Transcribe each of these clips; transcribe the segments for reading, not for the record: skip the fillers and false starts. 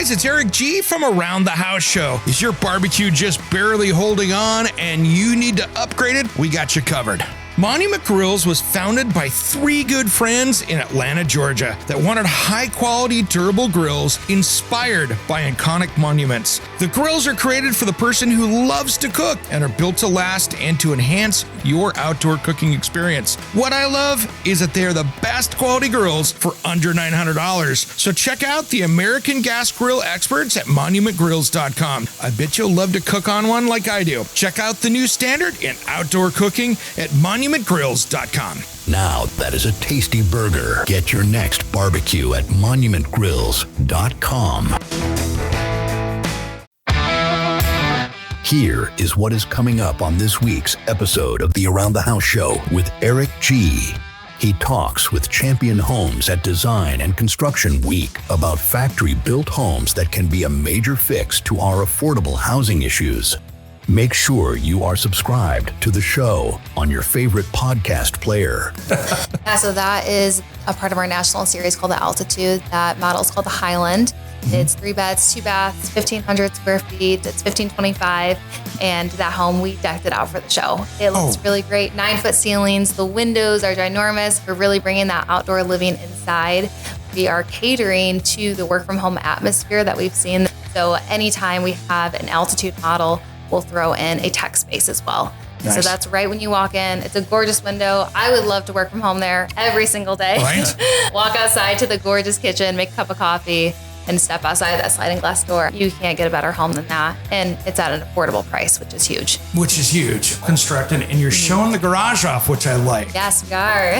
guys, it's Eric G from Around the House Show. Is your barbecue just barely holding on and you need to upgrade it? We got you covered. Monument Grills was founded by three good friends in Atlanta, Georgia that wanted high-quality, durable grills inspired by iconic monuments. The grills are created for the person who loves to cook and are built to last and to enhance your outdoor cooking experience. What I love is that they are the best quality grills for under $900. So check out the American gas grill experts at monumentgrills.com. I bet you'll love to cook on one like I do. Check out the new standard in outdoor cooking at monumentgrills.com. Now that is a tasty burger. Get your next barbecue at monumentgrills.com. Here is what is coming up on this week's episode of the Around the House Show with Eric G. He talks with Champion Homes at Design and Construction Week about factory-built homes that can be a major fix to our affordable housing issues. Make sure you are subscribed to the show on your favorite podcast player. So that is a part of our national series called the Altitude. That model is called the Highland. It's 3 beds, 2 baths, 1,500 square feet. It's 1,525. And that home, we decked it out for the show. It looks really great. 9-foot ceilings. The windows are ginormous. We're really bringing that outdoor living inside. We are catering to the work from home atmosphere that we've seen. So anytime we have an Altitude model, we'll throw in a tech space as well. Nice. So that's right when you walk in. It's a gorgeous window. I would love to work from home there every single day. Right. Walk outside to the gorgeous kitchen, make a cup of coffee, and step outside that sliding glass door. You can't get a better home than that. And it's at an affordable price, which is huge. Which is huge. Constructed, and you're showing the garage off, which I like. Yes, we are.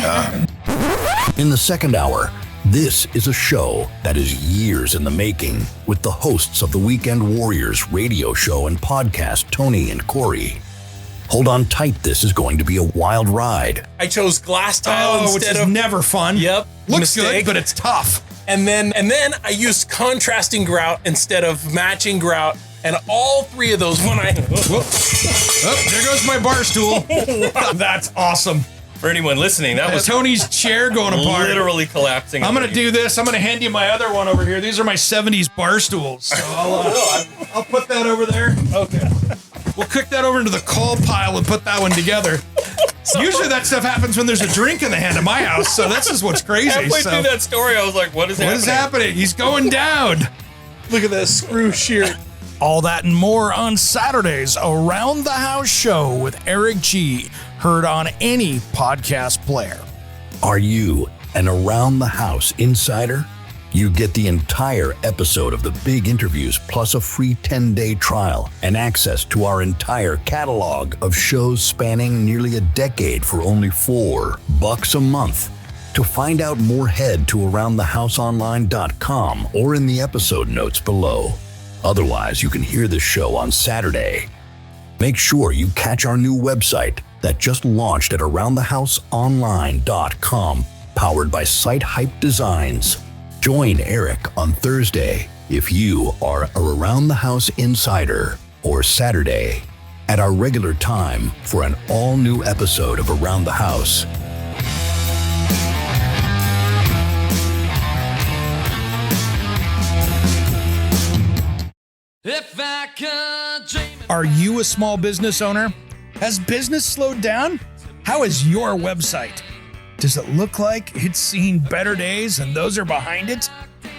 In the second hour, this is a show that is years in the making with the hosts of the Weekend Warriors radio show and podcast, Tony and Corey. Hold on tight, this is going to be a wild ride. I chose glass tile instead which is of never fun. Yep. Looks good, but it's tough. And then I used contrasting grout instead of matching grout. And all three of those when I... there goes my bar stool. That's awesome. For anyone listening, that was Tony's chair going apart. Literally collapsing. I'm going to do this. I'm going to hand you my other one over here. These are my 70s bar stools. So I'll put that over there. Okay. We'll kick that over into the coal pile and put that one together. Usually that stuff happens when there's a drink in the hand of my house, so this is what's crazy. Halfway through that story, I was like, what is happening? What is happening? He's going down. Look at that screw shear. All that and more on Saturdays Around the House Show with Eric G. Heard on any podcast player. Are you an Around the House insider? You get the entire episode of the big interviews plus a free 10-day trial and access to our entire catalog of shows spanning nearly a decade for only $4 a month. To find out more, head to aroundthehouseonline.com or in the episode notes below. Otherwise, you can hear the show on Saturday. Make sure you catch our new website that just launched at aroundthehouseonline.com, powered by Site Hype Designs. Join Eric on Thursday if you are a Around the House insider, or Saturday at our regular time for an all-new episode of Around the House. Are you a small business owner? Has business slowed down? How is your website? Does it look like it's seen better days and those are behind it?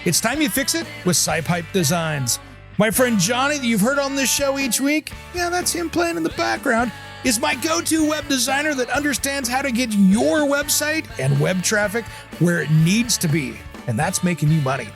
It's time you fix it with Site Hype Designs. My friend Johnny that you've heard on this show each week, yeah, that's him playing in the background, is my go-to web designer that understands how to get your website and web traffic where it needs to be, and that's making you money.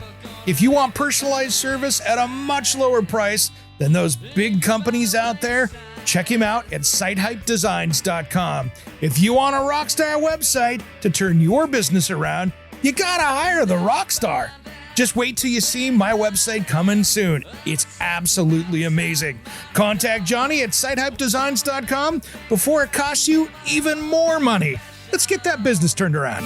If you want personalized service at a much lower price than those big companies out there, check him out at sitehypedesigns.com. If you want a rockstar website to turn your business around, you gotta hire the rockstar. Just wait till you see my website coming soon. It's absolutely amazing. Contact Johnny at sitehypedesigns.com before it costs you even more money. Let's get that business turned around.